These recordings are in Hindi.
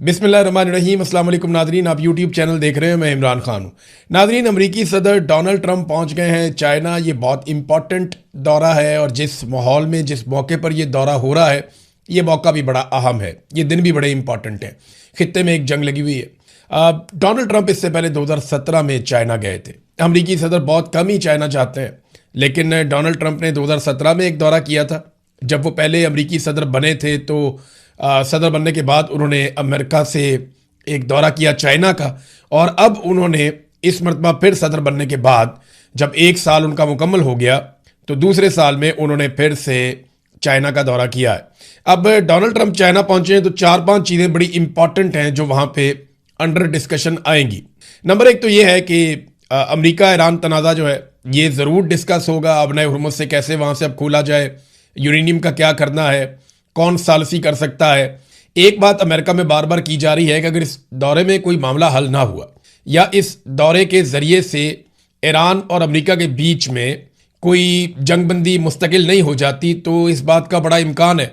बिस्मिल्लाहिर्रहमानिर्रहीम। अस्सलाम वालेकुम नादरीन, आप यूट्यूब चैनल देख रहे हैं। मैं इमरान खान हूँ। नादरीन, अमरीकी सदर डोनाल्ड ट्रंप पहुँच गए हैं चाइना। ये बहुत इंपॉर्टेंट दौरा है और जिस माहौल में जिस मौके पर ये दौरा हो रहा है, ये मौका भी बड़ा अहम है, ये दिन भी बड़े इंपॉर्टेंट है। खित्ते में एक जंग लगी हुई है। डोनाल्ड ट्रंप इससे पहले 2017 में चाइना गए थे। अमरीकी सदर बहुत कम ही चाइना जाते हैं, लेकिन डोनाल्ड ट्रंप ने 2017 में एक दौरा किया था। जब वो पहले अमरीकी सदर बने थे तो सदर बनने के बाद उन्होंने अमेरिका से एक दौरा किया चाइना का, और अब उन्होंने इस मरतबा फिर सदर बनने के बाद जब एक साल उनका मुकम्मल हो गया तो दूसरे साल में उन्होंने फिर से चाइना का दौरा किया है। अब डोनाल्ड ट्रंप चाइना पहुंचे हैं तो 4-5 चीज़ें बड़ी इंपॉर्टेंट हैं जो वहाँ पे अंडर डिस्कशन आएंगी। नंबर एक तो ये है कि अमेरिका ईरान तनाज़ा जो है ये ज़रूर डिस्कस होगा। अब नए हुर्मुज़ से कैसे वहाँ से अब खोला जाए, यूरेनियम का क्या करना है, कौन सालसी कर सकता है। एक बात अमेरिका में बार बार की जा रही है कि अगर इस दौरे में कोई मामला हल ना हुआ या इस दौरे के ज़रिए से ईरान और अमेरिका के बीच में कोई जंगबंदी मुस्तकिल नहीं हो जाती, तो इस बात का बड़ा इम्कान है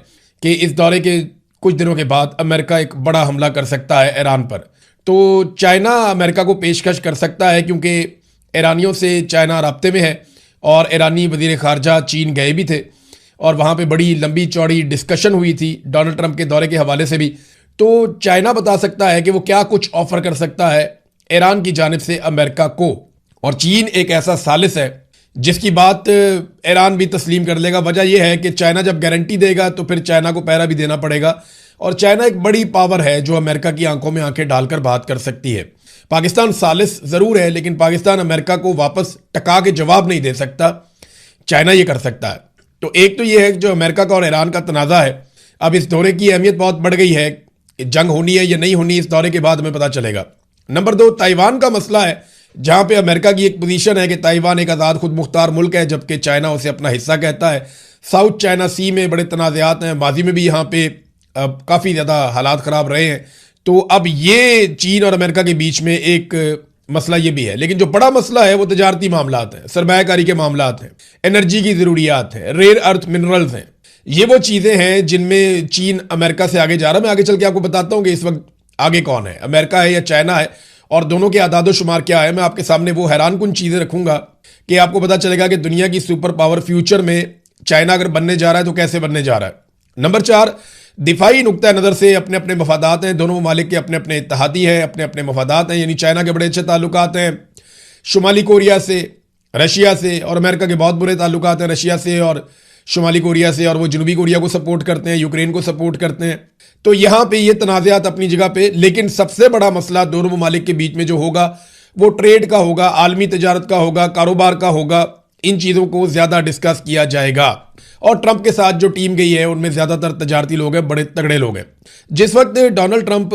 कि इस दौरे के कुछ दिनों के बाद अमेरिका एक बड़ा हमला कर सकता है ईरान पर। तो चाइना अमेरिका को पेशकश कर सकता है, क्योंकि ईरानियों से चाइना राब्ते में है और ईरानी वज़ीर ख़ारजा चीन गए भी थे और वहाँ पे बड़ी लंबी चौड़ी डिस्कशन हुई थी डोनाल्ड ट्रंप के दौरे के हवाले से भी। तो चाइना बता सकता है कि वो क्या कुछ ऑफर कर सकता है ईरान की जानिब से अमेरिका को। और चीन एक ऐसा सालिस है जिसकी बात ईरान भी तस्लीम कर लेगा। वजह यह है कि चाइना जब गारंटी देगा तो फिर चाइना को पहरा भी देना पड़ेगा, और चाइना एक बड़ी पावर है जो अमेरिका की आंखों में आंखें डालकर बात कर सकती है। पाकिस्तान सालिस ज़रूर है, लेकिन पाकिस्तान अमेरिका को वापस टका के जवाब नहीं दे सकता, चाइना ये कर सकता है। तो एक तो ये है कि जो अमेरिका का और ईरान का तनाज़ा है, अब इस दौरे की अहमियत बहुत बढ़ गई है। जंग होनी है या नहीं होनी, इस दौरे के बाद हमें पता चलेगा। नंबर 2, ताइवान का मसला है, जहाँ पे अमेरिका की एक पोजीशन है कि ताइवान एक आज़ाद खुद मुख्तार मुल्क है, जबकि चाइना उसे अपना हिस्सा कहता है। साउथ चाइना सी में बड़े तनाज़ात हैं, माजी में भी यहाँ पे काफ़ी ज़्यादा हालात ख़राब रहे हैं। तो अब ये चीन और अमेरिका के बीच में एक मसला ये भी है। लेकिन जो बड़ा मसला है वो तजारती मामलात हैं, सरमायाकारी के मामलात हैं, एनर्जी की ज़रूरियात हैं, रेयर अर्थ मिनरल्स हैं। ये वो चीज़ें हैं जिनमें चीन अमेरिका से आगे जा रहा है। मैं आगे चल के आपको बताता हूँ कि इस वक्त आगे कौन है, अमेरिका है या चाइना है, और दोनों के आदादो शुमार क्या है। मैं आपके सामने वो हैरानकुन चीज़ें रखूंगा कि आपको पता चलेगा कि दुनिया की सुपर पावर फ्यूचर में चाइना अगर बनने जा रहा है तो कैसे बनने जा रहा है। नंबर 4, दिफाई नुक्ता नज़र से अपने अपने मफादात हैं। दोनों ममालिक के अपने अपने इत्तेहादी हैं, अपने अपने मफादात हैं। यानी चाइना के बड़े अच्छे ताल्लुकात हैं शुमाली कोरिया से, रशिया से, और अमेरिका के बहुत बुरे ताल्लुकात हैं रशिया से और शुमाली कोरिया से, और वो जनूबी कोरिया को सपोर्ट करते हैं, यूक्रेन को सपोर्ट करते हैं। तो यहाँ पे ये तनाज़ात अपनी जगह पे, लेकिन सबसे बड़ा मसला दोनों ममालिक के बीच में जो होगा वो ट्रेड का होगा, आलमी तजारत का होगा, कारोबार का होगा। इन चीज़ों को ज़्यादा डिस्कस किया जाएगा। और ट्रंप के साथ जो टीम गई है उनमें ज़्यादातर तजारती लोग हैं, बड़े तगड़े लोग हैं। जिस वक्त डोनाल्ड ट्रंप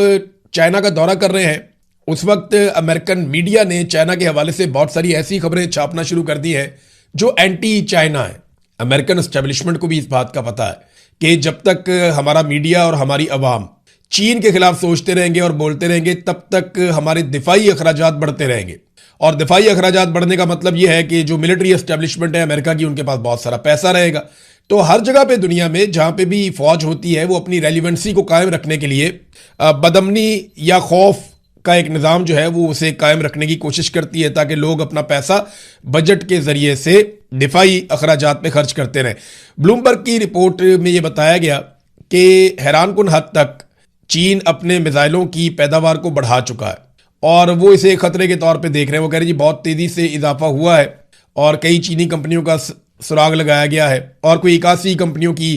चाइना का दौरा कर रहे हैं उस वक्त अमेरिकन मीडिया ने चाइना के हवाले से बहुत सारी ऐसी खबरें छापना शुरू कर दी हैं जो एंटी चाइना है। अमेरिकन एस्टेब्लिशमेंट को भी इस बात का पता है कि जब तक हमारा मीडिया और हमारी अवाम चीन के खिलाफ सोचते रहेंगे और बोलते रहेंगे, तब तक हमारे दिफाई अखराजात बढ़ते रहेंगे। और दिफाई अखराजात बढ़ने का मतलब यह है कि जो मिलिट्री एस्टेब्लिशमेंट है अमेरिका की, उनके पास बहुत सारा पैसा रहेगा। तो हर जगह पे दुनिया में जहाँ पे भी फौज होती है वो अपनी रेलिवेंसी को कायम रखने के लिए बदमनी या खौफ का एक निज़ाम जो है वो उसे कायम रखने की कोशिश करती है, ताकि लोग अपना पैसा बजट के ज़रिए से दिफाई अखराजात पे खर्च करते रहें। ब्लूमबर्ग की रिपोर्ट में ये बताया गया कि हैरानकुन हद तक चीन अपने मिसाइलों की पैदावार को बढ़ा चुका है और वो इसे खतरे के तौर पे देख रहे हैं। वो कह रहे जी बहुत तेज़ी से इजाफा हुआ है और कई चीनी कंपनियों का सुराग लगाया गया है, और कोई 81 कंपनियों की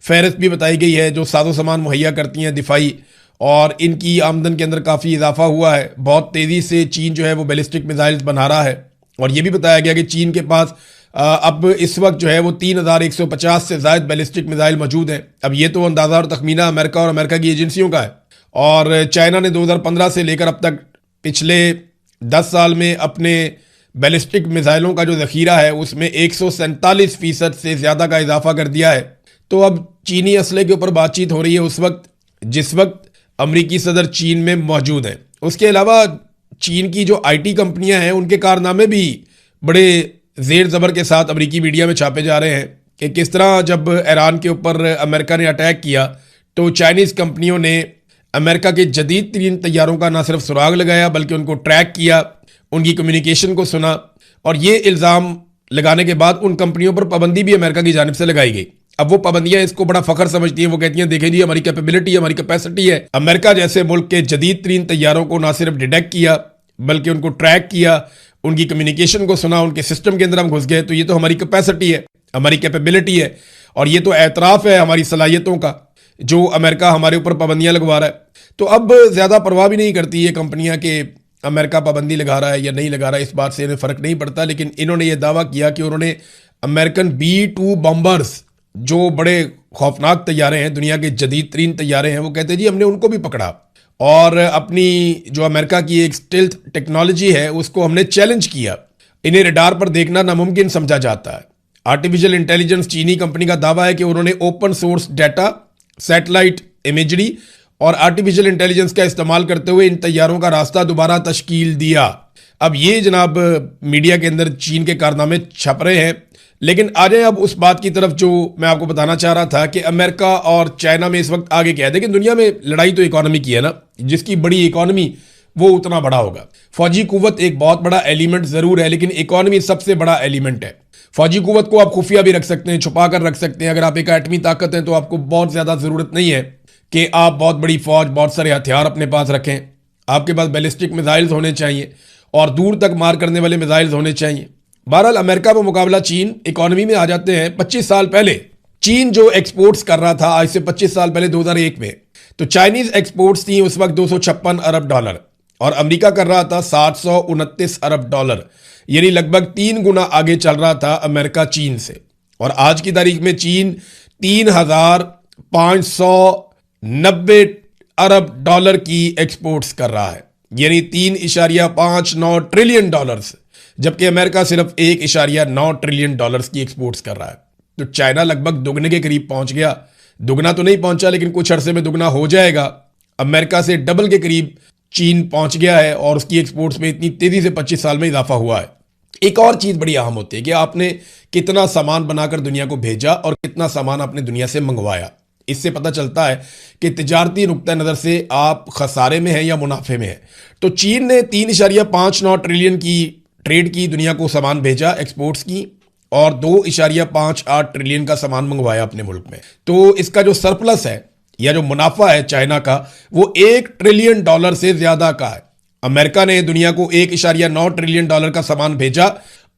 फहरिस्त भी बताई गई है जो साजो सामान मुहैया करती हैं दिफाई, और इनकी आमदन के अंदर काफ़ी इजाफा हुआ है। बहुत तेज़ी से चीन जो है वो बैलिस्टिक मिसाइल्स बना रहा है, और ये भी बताया गया कि चीन के पास अब इस वक्त जो है वो 3150 से ज़ायद बैलिस्टिक मिसाइल मौजूद हैं। अब ये तो अंदाज़ा और तखमीना अमेरिका और अमेरिका की एजेंसियों का है। और चाइना ने 2015 से लेकर अब तक पिछले 10 साल में अपने बैलिस्टिक मिसाइलों का जो ज़ख़ीरा है उसमें 147% से ज़्यादा का इजाफा कर दिया है। तो अब चीनी असले के ऊपर बातचीत हो रही है उस वक्त जिस वक्त अमरीकी सदर चीन में मौजूद हैं। उसके अलावा चीन की जो IT कंपनियां हैं उनके कारनामे भी बड़े ज़ेर ज़बर के साथ अमरीकी मीडिया में छापे जा रहे हैं कि किस तरह जब ईरान के ऊपर अमेरिका ने अटैक किया तो चाइनीज़ कंपनियों ने अमेरिका के जदीद तरीन तैयारों का ना सिर्फ सुराग लगाया बल्कि उनको ट्रैक किया, उनकी कम्युनिकेशन को सुना, और ये इल्ज़ाम लगाने के बाद उन कंपनियों पर पाबंदी भी अमेरिका की जानिब से लगाई गई। अब वो पाबंदियां इसको बड़ा फखर समझती हैं, वो कहती हैं देखें जी हमारी कैपेबिलिटी है, हमारी कैपेसिटी है। अमेरिका जैसे मुल्क के जदीद तरीन तैयारों को ना सिर्फ डिटेक्ट किया बल्कि उनको ट्रैक किया, उनकी कम्युनिकेशन को सुना, उनके सिस्टम के अंदर हम घुस गए, तो ये तो हमारी कैपेसिटी है, हमारी कैपेबिलिटी है, और ये तो एतराफ़ है हमारी सलाहियतों का जो अमेरिका हमारे ऊपर पाबंदियां लगवा रहा है। तो अब ज़्यादा परवाह भी नहीं करती ये कंपनियां कि अमेरिका पाबंदी लगा रहा है या नहीं लगा रहा है, इस बात से इन्हें फ़र्क नहीं पड़ता। लेकिन इन्होंने ये दावा किया कि उन्होंने अमेरिकन B-2 बॉम्बर्स, जो बड़े खौफनाक तैयारे हैं, दुनिया के जदीद तरीन तैयारे हैं, वो कहते हैं जी हमने उनको भी पकड़ा और अपनी जो अमेरिका की एक स्टिल्थ टेक्नोलॉजी है उसको हमने चैलेंज किया। इन्हें रडार पर देखना नामुमकिन समझा जाता है। आर्टिफिशियल इंटेलिजेंस चीनी कंपनी का दावा है कि उन्होंने open source data, satellite imagery और आर्टिफिशियल इंटेलिजेंस का इस्तेमाल करते हुए इन तैयारों का रास्ता दोबारा तश्कील दिया। अब ये जनाब मीडिया के अंदर चीन के कारनामे छप रहे हैं, लेकिन आ जाए अब उस बात की तरफ जो मैं आपको बताना चाह रहा था कि अमेरिका और चाइना में इस वक्त आगे क्या है। देखिए दुनिया में लड़ाई तो इकोनॉमी की है ना, जिसकी बड़ी इकोनॉमी वो उतना बड़ा होगा। फौजी कुव्वत एक बहुत बड़ा एलिमेंट जरूर है, लेकिन इकोनॉमी सबसे बड़ा एलिमेंट है। फौजी कुव्वत को आप खुफिया भी रख सकते हैं, छुपा कर रख सकते हैं। अगर आप एक एटमी ताकत हैं तो आपको बहुत ज्यादा जरूरत नहीं है कि आप बहुत बड़ी फौज, बहुत सारे हथियार अपने पास रखें। आपके पास बैलिस्टिक मिसाइल्स होने चाहिए और दूर तक मार करने वाले मिसाइल्स होने चाहिए। बहरहाल अमेरिका पर मुकाबला चीन इकोनॉमी में आ जाते हैं। 25 साल पहले चीन जो एक्सपोर्ट्स कर रहा था, आज से 25 साल पहले 2001 में, तो चाइनीज एक्सपोर्ट्स थी उस वक्त $256 अरब और अमेरिका कर रहा था $729 अरब, यानी लगभग 3 गुना आगे चल रहा था अमेरिका चीन से। और आज की तारीख में चीन $3,590 अरब की एक्सपोर्ट्स कर रहा है, यानी $3.59 ट्रिलियन, जबकि अमेरिका सिर्फ $1.9 ट्रिलियन की एक्सपोर्ट्स कर रहा है। तो चाइना लगभग दुगने के करीब पहुंच गया। दुगना तो नहीं पहुंचा लेकिन कुछ अरसे में दुगना हो जाएगा। अमेरिका से डबल के करीब चीन पहुंच गया है और उसकी एक्सपोर्ट्स में इतनी तेजी से 25 साल में इजाफा हुआ है। एक और चीज बड़ी अहम होती है कि आपने कितना सामान बनाकर दुनिया को भेजा और कितना सामान आपने दुनिया से मंगवाया। इससे पता चलता है कि तिजारती नुक्ता नज़र से आप खसारे में हैं या मुनाफे में हैं। तो चीन ने 3.59 ट्रिलियन की ट्रेड की, दुनिया को सामान भेजा एक्सपोर्ट्स की, और 2.58 ट्रिलियन का सामान मंगवाया अपने मुल्क में। तो इसका जो सरप्लस है या जो मुनाफा है चाइना का, वो $1 ट्रिलियन से ज्यादा का है। अमेरिका ने दुनिया को $1.9 ट्रिलियन का सामान भेजा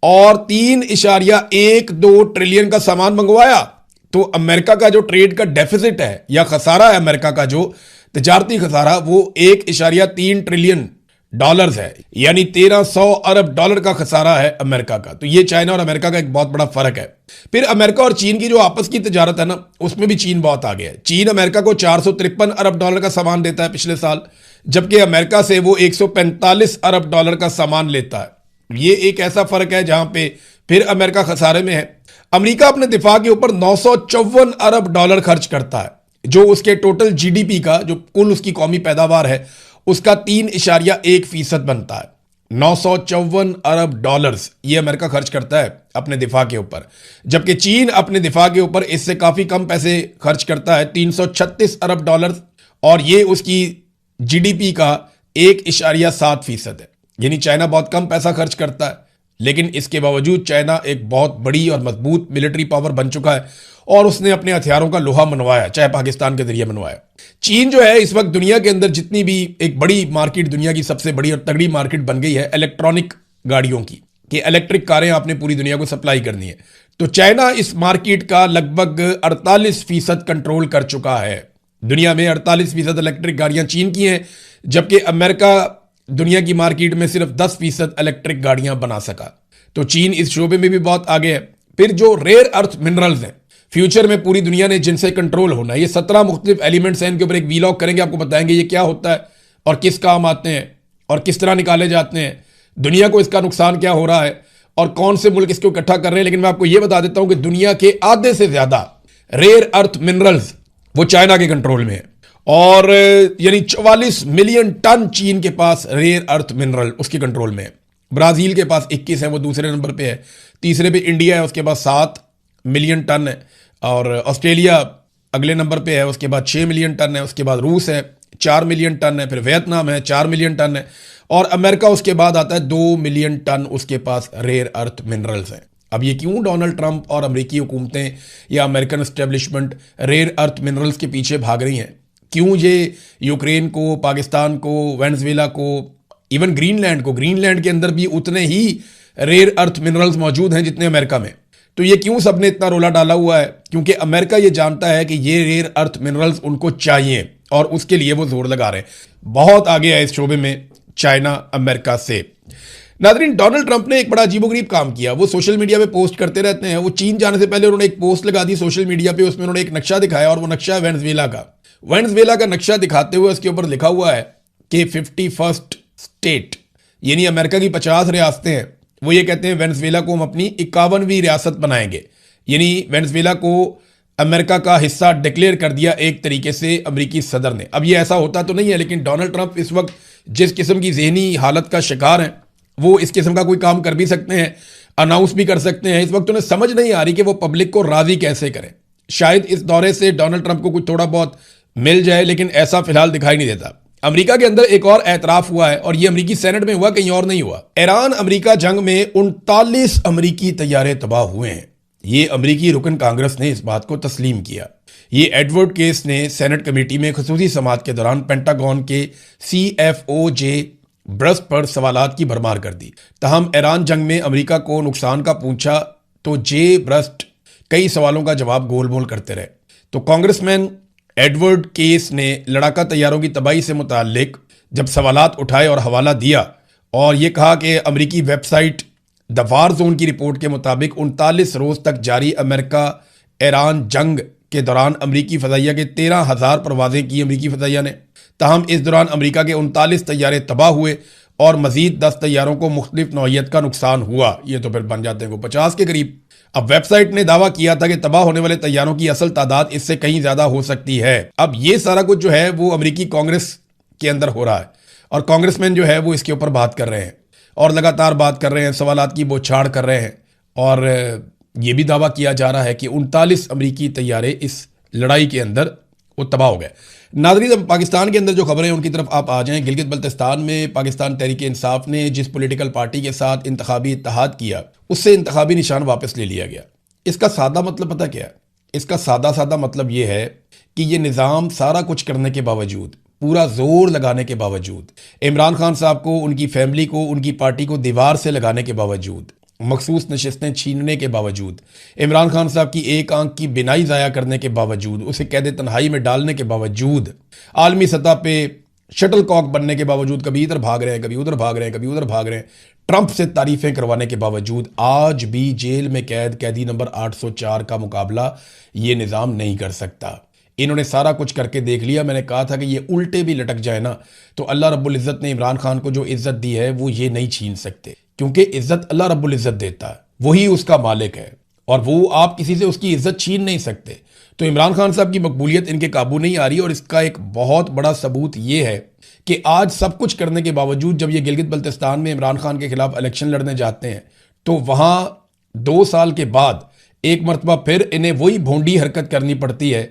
और 3.12 ट्रिलियन का सामान मंगवाया। तो अमेरिका का जो ट्रेड का डेफिसिट है या खसारा है, अमेरिका का जो तिजारती खसारा, वो $1.3 ट्रिलियन है, यानी $1300 अरब का खसारा है अमेरिका का। तो ये चाइना और अमेरिका का एक बहुत बड़ा फर्क है। फिर अमेरिका और चीन की जो आपस की तिजारत है ना, उसमें भी चीन बहुत आगे है। चीन अमेरिका को $453 अरब का सामान देता है पिछले साल, जबकि अमेरिका से वो $145 अरब का सामान लेता है। ये एक ऐसा फर्क है जहां पे फिर अमेरिका खसारे में है। अमेरिका अपने दिफा के ऊपर $954 अरब खर्च करता है, जो उसके टोटल GDP का, जो कुल उसकी कौमी पैदावार है, उसका 3.1% बनता है। $954 अरब ये अमेरिका खर्च करता है अपने दिफा के ऊपर, जबकि चीन अपने दिफा के ऊपर इससे काफी कम पैसे खर्च करता है, $336 अरब, और ये उसकी GDP का 1.7% है। यानी चाइना बहुत कम पैसा खर्च करता है, लेकिन इसके बावजूद चाइना एक बहुत बड़ी और मजबूत मिलिट्री पावर बन चुका है और उसने अपने हथियारों का लोहा मनवाया, चाहे पाकिस्तान के जरिए मनवाया। चीन जो है इस वक्त दुनिया के अंदर जितनी भी एक बड़ी मार्केट, दुनिया की सबसे बड़ी और तगड़ी मार्केट बन गई है इलेक्ट्रॉनिक गाड़ियों की, कि इलेक्ट्रिक कारें आपने पूरी दुनिया को सप्लाई करनी है। तो चाइना इस मार्केट का लगभग 48% कंट्रोल कर चुका है। दुनिया में 48% इलेक्ट्रिक गाड़ियां चीन की हैं, जबकि अमेरिका दुनिया की मार्केट में सिर्फ 10% इलेक्ट्रिक गाड़ियां बना सका। तो चीन इस शोबे में भी बहुत आगे है। फिर जो रेयर अर्थ मिनरल्स हैं, फ्यूचर में पूरी दुनिया ने जिनसे कंट्रोल होना है, ये 17 मुख्तलिफ एलिमेंट्स हैं। इनके ऊपर एक वीलॉग करेंगे, आपको बताएंगे ये क्या होता है और किस काम आते हैं और किस तरह निकाले जाते हैं, दुनिया को इसका नुकसान क्या हो रहा है और कौन से मुल्क इसको इकट्ठा कर रहे हैं। लेकिन मैं आपको ये बता देता हूं कि दुनिया के आधे से ज्यादा रेयर अर्थ मिनरल्स वो चाइना के कंट्रोल में है, और यानी 44 मिलियन टन चीन के पास रेयर अर्थ मिनरल उसके कंट्रोल में है। ब्राजील के पास 21 है, वो दूसरे नंबर पे है। तीसरे पे इंडिया है, उसके पास 7 मिलियन टन है, और ऑस्ट्रेलिया अगले नंबर पे है, उसके बाद 6 मिलियन टन है। उसके बाद रूस है 4 मिलियन टन है, फिर वियतनाम है 4 मिलियन टन है, और अमेरिका उसके बाद आता है 2 मिलियन टन उसके पास रेयर अर्थ मिनरल्स हैं। अब ये क्यों डोनाल्ड ट्रंप और अमेरिकी हुकूमतें या American establishment rare earth minerals के पीछे भाग रही हैं? क्यों ये यूक्रेन को, पाकिस्तान को, वेनेजुएला को, इवन ग्रीनलैंड के अंदर भी उतने ही रेयर अर्थ मिनरल्स मौजूद हैं जितने अमेरिका में। तो ये क्यों सबने इतना रोला डाला हुआ है? क्योंकि अमेरिका ये जानता है कि ये रेयर अर्थ मिनरल्स उनको चाहिए और उसके लिए वो जोर लगा रहे हैं। बहुत आगे है इस शोबे में चाइना अमेरिका से। नाज़रीन, डोनाल्ड ट्रंप ने एक बड़ा अजीबोगरीब काम किया। वो सोशल मीडिया पे पोस्ट करते रहते हैं। वो चीन जाने से पहले उन्होंने एक पोस्ट लगा दी सोशल मीडिया पे, उसमें उन्होंने एक नक्शा दिखाया और वो नक्शा है वेनेजुएला का नक्शा दिखाते हुए उसके ऊपर लिखा हुआ है कि 51st स्टेट, यानी अमेरिका की 50 रियासतें हैं। वो ये कहते हैं वेनेजुएला को हम अपनी 51वीं रियासत बनाएंगे, यानी वेनेजुएला को अमेरिका का हिस्सा डिक्लेयर कर दिया एक तरीके से अमेरिकी सदर ने। अब ये ऐसा होता तो नहीं है, लेकिन डोनाल्ड ट्रंप इस वक्त जिस किस्म की जहनी हालत का शिकार हैं, वो इस किस्म का कोई काम कर भी सकते हैं, अनाउंस भी कर सकते हैं। इस वक्त उन्हें समझ नहीं आ रही कि वो पब्लिक को राजी कैसे करें। शायद इस दौरे से डोनाल्ड ट्रंप को कुछ थोड़ा बहुत मिल जाए, लेकिन ऐसा फिलहाल दिखाई नहीं देता। अमेरिका के अंदर एक और एतराफ हुआ है और ये अमेरिकी सेनेट में हुआ, कहीं और नहीं हुआ। ईरान अमेरिका जंग में 39 अमेरिकी तैयारे तबाह हुए हैं। ये अमेरिकी रुकन कांग्रेस ने इस बात को तस्लीम किया। ये एडवर्ड केस ने सेनेट कमेटी में खसूसी समाअत के दौरान पेंटागन के CFO ब्रस्ट पर सवालात की भरमार कर दी। तहम ईरान जंग में अमेरिका को नुकसान का पूछा तो ब्रस्ट कई सवालों का जवाब गोल मोल करते रहे। तो कांग्रेसमैन एडवर्ड केस ने लड़ाका तैयारों की तबाही से मुताल्लिक जब सवालात उठाए और हवाला दिया और ये कहा कि अमेरिकी वेबसाइट द वार जोन की रिपोर्ट के मुताबिक 39 रोज तक जारी अमेरिका ईरान जंग के दौरान अमेरिकी फजाइया के 13,000 परवाजें की अमेरिकी फजाइया ने। ताहम इस दौरान अमेरिका के 39 तैयारे तबाह हुए और मजीद 10 तैयारों को मुख्तलिफ नौइयत का नुकसान हुआ। ये तो फिर बन जाते हैं 50 के करीब। अब वेबसाइट ने दावा किया था कि तबाह होने वाले तैयारों की असल तादाद इससे कहीं ज्यादा हो सकती है। अब ये सारा कुछ जो है वो अमेरिकी कांग्रेस के अंदर हो रहा है और कांग्रेसमैन जो है वो इसके ऊपर बात कर रहे हैं और लगातार बात कर रहे हैं, सवालात की बौछार कर रहे हैं और ये भी दावा किया जा रहा है कि 39 अमेरिकी तैयारे इस लड़ाई के अंदर वो तबाह हो गए। नाज़रीन, अब पाकिस्तान के अंदर जो खबरें हैं उनकी तरफ आप आ जाएं। गिलगित बल्तिस्तान में पाकिस्तान तहरीक इंसाफ ने जिस पॉलिटिकल पार्टी के साथ इंतखाबी इत्तेहाद किया उससे इंतखाबी निशान वापस ले लिया गया। इसका सादा मतलब पता क्या है? इसका सादा मतलब ये है कि ये निज़ाम सारा कुछ करने के बावजूद, पूरा जोर लगाने के बावजूद, इमरान खान साहब को, उनकी फैमिली को, उनकी पार्टी को दीवार से लगाने के बावजूद, मखसूस नशिस्तें छीनने के बावजूद, इमरान खान साहब की एक आंख की बिनाई ज़ाया करने के बावजूद, उसे कैद तन्हाई में डालने के बावजूद, आलमी सतह पे शटल कॉक बनने के बावजूद, कभी इधर भाग रहे हैं, कभी उधर भाग रहे हैं, कभी उधर भाग रहे हैं, ट्रंप से तारीफें करवाने के बावजूद आज भी जेल में कैदी नंबर 804 का मुकाबला ये निज़ाम नहीं कर सकता। इन्होंने सारा कुछ करके देख लिया। मैंने कहा था कि ये उल्टे भी लटक जाए ना तो अल्लाह रब्बुल इज़्ज़त ने इमरान खान को जो इज़्ज़त दी है वो ये नहीं छीन सकते, क्योंकि इज़्ज़त अल्लाह रब्बुल इज़्ज़त देता है, वही उसका मालिक है और वो आप किसी से उसकी इज़्ज़त छीन नहीं सकते। तो इमरान खान साहब की मकबूलियत इनके काबू नहीं आ रही और इसका एक बहुत बड़ा सबूत ये है कि आज सब कुछ करने के बावजूद जब ये गिलगित बल्तिस्तान में इमरान खान के खिलाफ इलेक्शन लड़ने जाते हैं तो वहाँ 2 साल के बाद एक मरतबा फिर इन्हें वही भोंडी हरकत करनी पड़ती है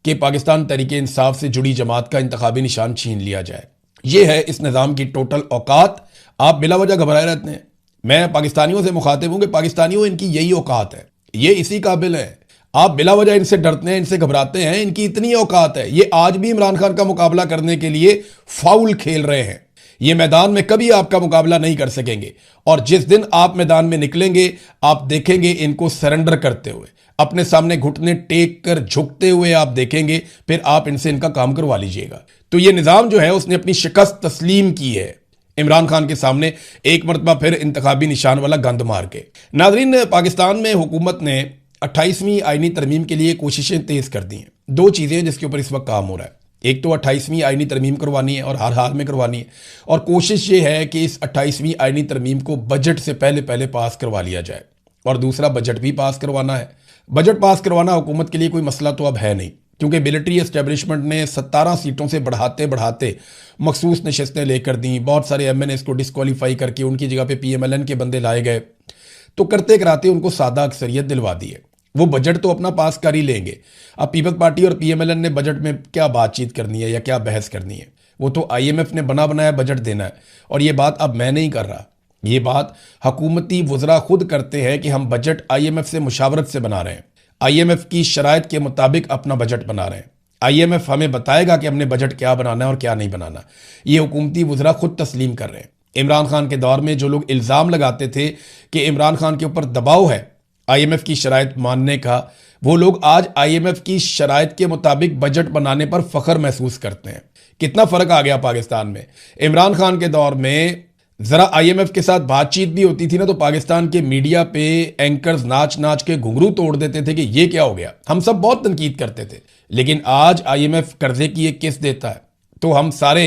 कि पाकिस्तान तहरीक इंसाफ से जुड़ी जमात का इंतखाबी निशान छीन लिया जाए। ये है इस निज़ाम की टोटल औकात। आप बिला वजह घबराए रहते हैं। मैं पाकिस्तानियों से मुखातिब हूँ कि पाकिस्तानियों इनकी यही औकात है, ये इसी काबिल है। आप बिला वजह इनसे डरते हैं, इनसे घबराते हैं, इनकी इतनी औकात है। ये आज भी इमरान खान का मुकाबला करने के लिए फाउल खेल रहे हैं। ये मैदान में कभी आपका मुकाबला नहीं कर सकेंगे और जिस दिन आप मैदान में निकलेंगे आप देखेंगे इनको सरेंडर करते हुए, अपने सामने घुटने टेक कर झुकते हुए आप देखेंगे, फिर आप इनसे इनका काम करवा लीजिएगा। तो ये निज़ाम जो है उसने अपनी शिकस्त तस्लीम की है इमरान खान के सामने एक मरतबा फिर इंतखाबी निशान वाला गंद मार के। नाज़रीन, पाकिस्तान में हुकूमत ने 28वीं आईनी तरमीम के लिए कोशिशें तेज कर दी हैं। 2 चीज़ें जिसके ऊपर इस वक्त काम हो रहा है, एक तो 28वीं आईनी तरमीम करवानी है और हर हाल में करवानी है, और कोशिश ये है कि इस 28वीं आईनी तरमीम को बजट से पहले पास करवा लिया जाए, और दूसरा बजट भी पास करवाना है। बजट पास करवाना हुकूमत के लिए कोई मसला तो अब है नहीं, क्योंकि मिलिट्री एस्टेब्लिशमेंट ने 17 सीटों से बढ़ाते मखसूस नशस्तें लेकर दी। बहुत सारे MNAs को डिस्क्वालीफाई करके उनकी जगह पे PMLN के बंदे लाए गए। तो करते कराते उनको सादा अक्सरियत दिलवा दी है। वो बजट तो अपना पास कर ही लेंगे। अब पीपल्स पार्टी और PMLN ने बजट में क्या बातचीत करनी है या क्या बहस करनी है? वो तो आईएमएफ ने बना बनाया बजट देना है। और ये बात अब मैं नहीं कर रहा, ये बात हुकूमती वज़रा खुद करते हैं कि हम बजट आईएमएफ से मुशावरत से बना रहे हैं, आईएमएफ की शराइत के मुताबिक अपना बजट बना रहे हैं। आईएमएफ हमें बताएगा कि हमने बजट क्या बनाना है और क्या नहीं बनाना। ये हुकूमती वज़रा खुद तस्लीम कर रहे हैं। इमरान खान के दौर में जो लोग इल्ज़ाम लगाते थे कि इमरान खान के ऊपर दबाव है आईएमएफ की शराइत मानने का, वो लोग आज आईएमएफ की शराइत के मुताबिक बजट बनाने पर फख्र महसूस करते हैं। कितना फ़र्क आ गया पाकिस्तान में। इमरान खान के दौर में ज़रा आईएमएफ के साथ बातचीत भी होती थी ना, तो पाकिस्तान के मीडिया पे एंकर्स नाच नाच के घुंघरू तोड़ देते थे कि ये क्या हो गया। हम सब बहुत तनकीद करते थे। लेकिन आज आईएमएफ कर्जे की एक किस्त देता है तो हम सारे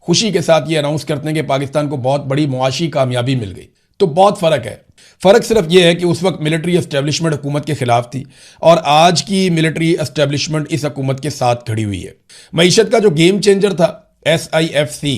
खुशी के साथ ये अनाउंस करते हैं कि पाकिस्तान को बहुत बड़ी मुआशी कामयाबी मिल गई। तो बहुत फ़र्क है। फ़र्क सिर्फ ये है कि उस वक्त मिलिट्री एस्टेब्लिशमेंट हुकूमत के खिलाफ थी और आज की मिलिट्री एस्टेब्लिशमेंट इस हुकूमत के साथ खड़ी हुई है। मईशत का जो गेम चेंजर था SIFC,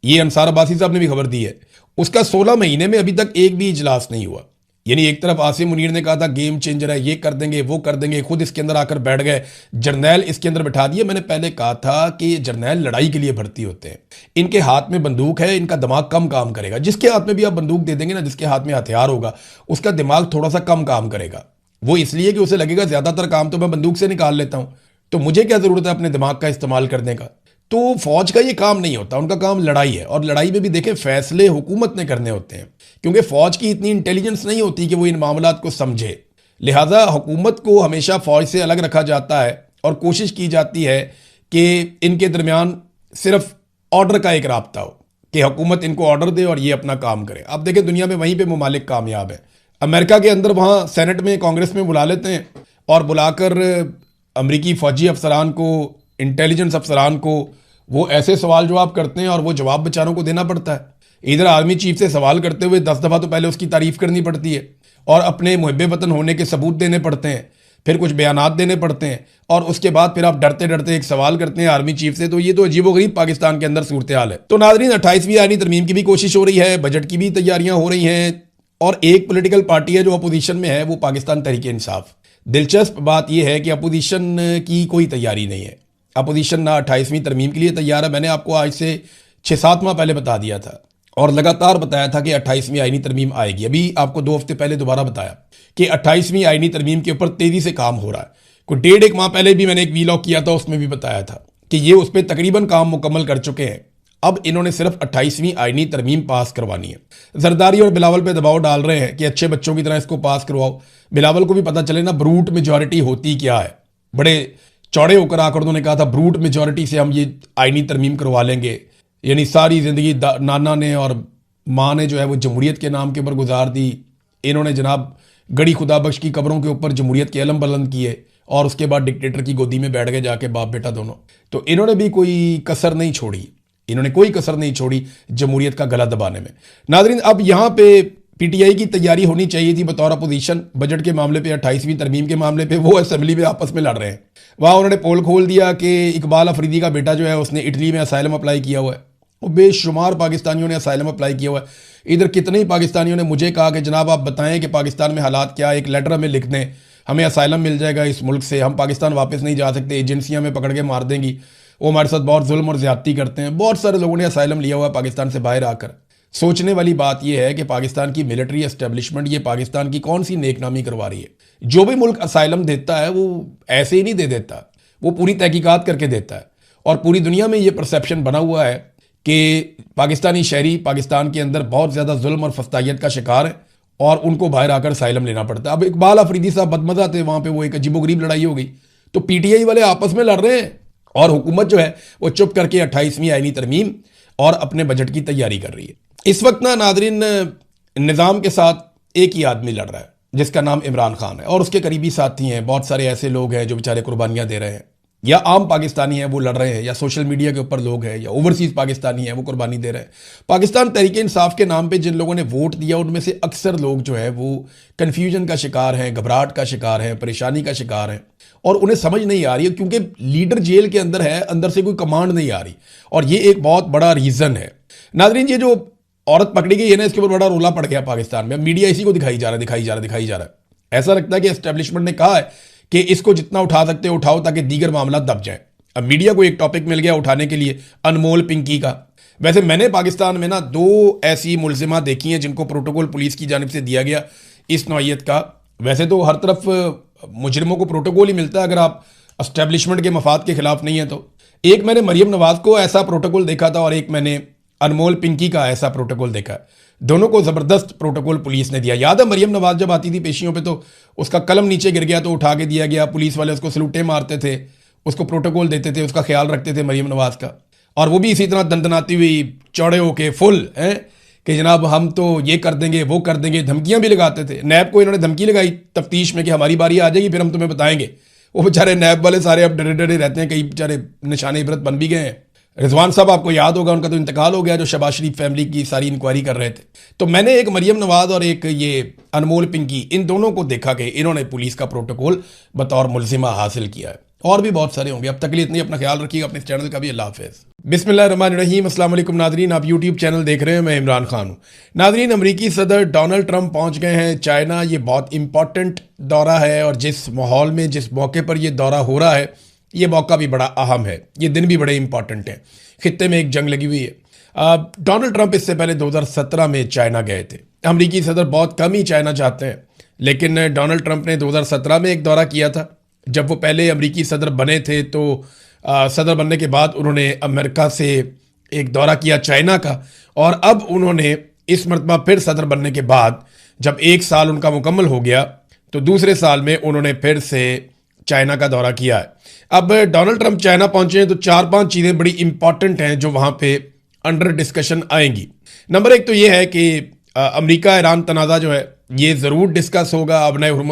ये अंसार अब्बासी साहब ने भी खबर दी है, उसका 16 महीने में अभी तक एक भी इजलास नहीं हुआ। यानी एक तरफ आसिम मुनीर ने कहा था गेम चेंजर है, ये कर देंगे वो कर देंगे, खुद इसके अंदर आकर बैठ गए, जर्नैल इसके अंदर बैठा दिए। मैंने पहले कहा था कि जर्नैल लड़ाई के लिए भर्ती होते हैं, इनके हाथ में बंदूक है, इनका दिमाग कम काम करेगा। जिसके हाथ में भी आप बंदूक दे देंगे ना, जिसके हाथ में हथियार होगा, उसका दिमाग थोड़ा सा कम काम करेगा। वो इसलिए कि उसे लगेगा ज़्यादातर काम तो मैं बंदूक से निकाल लेता हूँ, तो मुझे क्या ज़रूरत है अपने दिमाग का इस्तेमाल करने का। तो फौज का ये काम नहीं होता, उनका काम लड़ाई है। और लड़ाई में भी देखें फैसले हुकूमत ने करने होते हैं, क्योंकि फौज की इतनी इंटेलिजेंस नहीं होती कि वो इन मामलात को समझे। लिहाजा हुकूमत को हमेशा फौज से अलग रखा जाता है और कोशिश की जाती है कि इनके दरमियान सिर्फ ऑर्डर का एक राब्ता हो कि हुकूमत इनको ऑर्डर दे और ये अपना काम करे। अब देखें दुनिया में वहीं पर ममालिक कामयाब है। अमेरिका के अंदर वहाँ सेनेट में कांग्रेस में बुला लेते हैं और बुलाकर अमरीकी फ़ौजी अफसरान को, इंटेलिजेंस अफसरान को वो ऐसे सवाल जवाब करते हैं और वो जवाब बेचारों को देना पड़ता है। इधर आर्मी चीफ से सवाल करते हुए 10 दफ़ा तो पहले उसकी तारीफ करनी पड़ती है और अपने मुहब्बे वतन होने के सबूत देने पड़ते हैं, फिर कुछ बयानात देने पड़ते हैं और उसके बाद फिर आप डरते डरते एक सवाल करते हैं आर्मी चीफ से। तो ये तो अजीबोगरीब पाकिस्तान के अंदर सूरत हाल है। तो नाज़रीन, 28वीं आईनी तरमीम की भी कोशिश हो रही है, बजट की भी तैयारियां हो रही हैं और एक पोलिटिकल पार्टी है जो अपोजिशन में है, वो पाकिस्तान तहरीक इंसाफ। दिलचस्प बात यह है कि अपोजिशन की कोई तैयारी नहीं है। अपोजिशन ना 28वीं तरमीम के लिए तैयार है। मैंने आपको आज से 6-7 माह पहले बता दिया था और लगातार बताया था कि 28वीं आईनी तरमीम आएगी। अभी आपको 2 हफ्ते पहले दोबारा बताया कि 28वीं आईनी तरमीम के ऊपर तेज़ी से काम हो रहा है। कोई 1.5 माह पहले भी मैंने एक वीलॉग किया था, उसमें भी बताया था कि ये उस पर तकरीबन काम मुकम्मल कर चुके हैं। अब इन्होंने सिर्फ 28वीं आईनी तरमीम पास करवानी है। जरदारी और बिलावल पे दबाव डाल रहे हैं कि अच्छे बच्चों की तरह इसको पास करवाओ। बिलावल को भी पता चले ना ब्रूट मेजॉरिटी होती क्या है। बड़े चौड़े होकर आकर उन्होंने कहा था ब्रूट मेजॉरिटी से हम ये आईनी तरमीम करवा लेंगे। यानी सारी ज़िंदगी नाना ने और माँ ने जो है वो जमहूरियत के नाम के ऊपर गुजार दी। इन्होंने जनाब गड़ी खुदा बख्श की कब्रों के ऊपर जमहूरियत के अलम बुलंद किए और उसके बाद डिक्टेटर की गोदी में बैठ गए जाके बाप बेटा दोनों। तो इन्होंने भी कोई कसर नहीं छोड़ी, इन्होंने कोई कसर नहीं छोड़ी जमहूरियत का गला दबाने में। नाज़रीन, अब यहाँ पे पीटीआई की तैयारी होनी चाहिए थी बतौर अपोजिशन। बजट के मामले पे, 28वीं तरमीम के मामले पे वो असेंबली में आपस में लड़ रहे हैं। वहाँ उन्होंने पोल खोल दिया कि इकबाल अफरीदी का बेटा जो है उसने इटली में असाइलम अप्लाई किया हुआ है। वो बेशुमार पाकिस्तानियों ने असाइलम अप्लाई किया हुआ है। इधर कितने ही पाकिस्तानियों ने मुझे कहा कि जनाब आप बताएं कि पाकिस्तान में हालात क्या है, एक लेटर हमें लिख दें, हमें असाइलम मिल जाएगा इस मुल्क से, हम पाकिस्तान वापस नहीं जा सकते, एजेंसियाँ में पकड़ के मार देंगी, वो हमारे साथ बहुत जुल्म और ज़्यादती करते हैं। बहुत सारे लोगों ने असाइलम लिया हुआ है पाकिस्तान से बाहर आकर। सोचने वाली बात यह है कि पाकिस्तान की मिलिट्री एस्टेब्लिशमेंट ये पाकिस्तान की कौन सी नेकनामी करवा रही है। जो भी मुल्क असाइलम देता है वो ऐसे ही नहीं दे देता, वो पूरी तहकीकात करके देता है। और पूरी दुनिया में ये परसेप्शन बना हुआ है कि पाकिस्तानी शहरी पाकिस्तान के अंदर बहुत ज़्यादा जुल्म और फस्तायत का शिकार है और उनको बाहर आकर असाइलम लेना पड़ता है। अब इकबाल अफरीदी साहब बदमज़ा थे, वहाँ पे वो एक अजीबोगरीब लड़ाई हो गई। तो पीटीआई वाले आपस में लड़ रहे हैं और हुकूमत जो है वो चुप करके 28वीं आईनी तरमीम और अपने बजट की तैयारी कर रही है। इस वक्त ना नाज़रीन, निज़ाम के साथ एक ही आदमी लड़ रहा है जिसका नाम इमरान खान है और उसके करीबी साथी हैं। बहुत सारे ऐसे लोग हैं जो बेचारे कुर्बानियाँ दे रहे हैं, या आम पाकिस्तानी हैं वो लड़ रहे हैं, या सोशल मीडिया के ऊपर लोग हैं, या ओवरसीज़ पाकिस्तानी हैं वो कुर्बानी दे रहे हैं। पाकिस्तान तहरीक इंसाफ के नाम पे जिन लोगों ने वोट दिया उनमें से अक्सर लोग जो है वो कन्फ्यूजन का शिकार हैं, घबराहट का शिकार हैं, परेशानी का शिकार हैं और उन्हें समझ नहीं आ रही है क्योंकि लीडर जेल के अंदर है, अंदर से कोई कमांड नहीं आ रही और ये एक बहुत बड़ा रीज़न है। नाज़रीन, ये जो औरत पकड़ी गई है ना, इसके ऊपर बड़ा रोला पड़ गया पाकिस्तान में। मीडिया इसी को दिखाई जा रहा है। ऐसा लगता है कि एस्टेब्लिशमेंट ने कहा है कि इसको जितना उठा सकते हो उठाओ ताकि दीगर मामला दब जाए। अब मीडिया को एक टॉपिक मिल गया उठाने के लिए, अनमोल पिंकी का। वैसे मैंने पाकिस्तान में ना 2 ऐसी मुलजिमा देखी हैं जिनको प्रोटोकॉल पुलिस की जानिब से दिया गया इस नौइयत का। वैसे तो हर तरफ मुजरिमों को प्रोटोकॉल ही मिलता है अगर आप एस्टेब्लिशमेंट के मफाद के खिलाफ नहीं है तो। एक मैंने मरियम नवाज को ऐसा प्रोटोकॉल देखा था और एक मैंने अनमोल पिंकी का ऐसा प्रोटोकॉल देखा। दोनों को ज़बरदस्त प्रोटोकॉल पुलिस ने दिया। याद है मरियम नवाज जब आती थी पेशियों पे तो उसका कलम नीचे गिर गया तो उठा के दिया गया, पुलिस वाले उसको सलूटे मारते थे, उसको प्रोटोकॉल देते थे, उसका ख्याल रखते थे मरियम नवाज का। और वो भी इसी तरह दंदनाती हुई चौड़े होके फुल हैं कि जनाब हम तो ये कर देंगे वो कर देंगे, धमकियां भी लगाते थे। नैब को इन्होंने धमकी लगाई तफ्तीश में कि हमारी बारी आ जाएगी फिर हम तुम्हें बताएंगे। वो बेचारे नैब वाले सारे अब डरे डरे रहते हैं, कई बेचारे निशाने इबरत बन भी गए हैं। रिजवान साहब आपको याद होगा उनका तो इंतकाल हो गया जो शहबाज शरीफ फैमिली की सारी इंक्वायरी कर रहे थे। तो मैंने एक मरियम नवाज और एक ये अनमोल पिंकी, इन दोनों को देखा कि इन्होंने पुलिस का प्रोटोकॉल बतौर मुलजिमा हासिल किया है। और भी बहुत सारे होंगे। अब तक के लिए इतनी, अपना ख्याल रखिएगा, अपने चैनल का भी। अल्लाह हाफिज़। बिस्मिल्लाहिर्रहमानिर्रहीम। अस्सलाम वालेकुम नादरीन, आप यूट्यूब चैनल देख रहे हैं, मैं इमरान खान हूँ। नादरीन, अमरीकी सदर डोनाल्ड ट्रंप पहुँच गए हैं चाइना। ये बहुत इंपॉर्टेंट दौरा है और जिस माहौल में, जिस मौके पर यह दौरा हो रहा है, ये मौका भी बड़ा अहम है, ये दिन भी बड़े इंपॉर्टेंट हैं। खित्ते में एक जंग लगी हुई है। डोनाल्ड ट्रंप इससे पहले 2017 में चाइना गए थे। अमरीकी सदर बहुत कम ही चाइना जाते हैं, लेकिन डोनाल्ड ट्रंप ने 2017 में एक दौरा किया था। जब वो पहले अमरीकी सदर बने थे तो सदर बनने के बाद उन्होंने अमेरिका से एक दौरा किया चाइना का, और अब उन्होंने इस मरतबा फिर सदर बनने के बाद जब 1 साल उनका मुकम्मल हो गया तो दूसरे साल में उन्होंने फिर से चाइना का दौरा किया है। अब डोनाल्ड ट्रंप चाइना पहुंचे हैं तो 4-5 चीज़ें बड़ी इंपॉर्टेंट हैं जो वहाँ पे अंडर डिस्कशन आएंगी। नंबर 1 तो ये है कि अमेरिका ईरान तनाज़ा जो है ये ज़रूर डिस्कस होगा। अब नए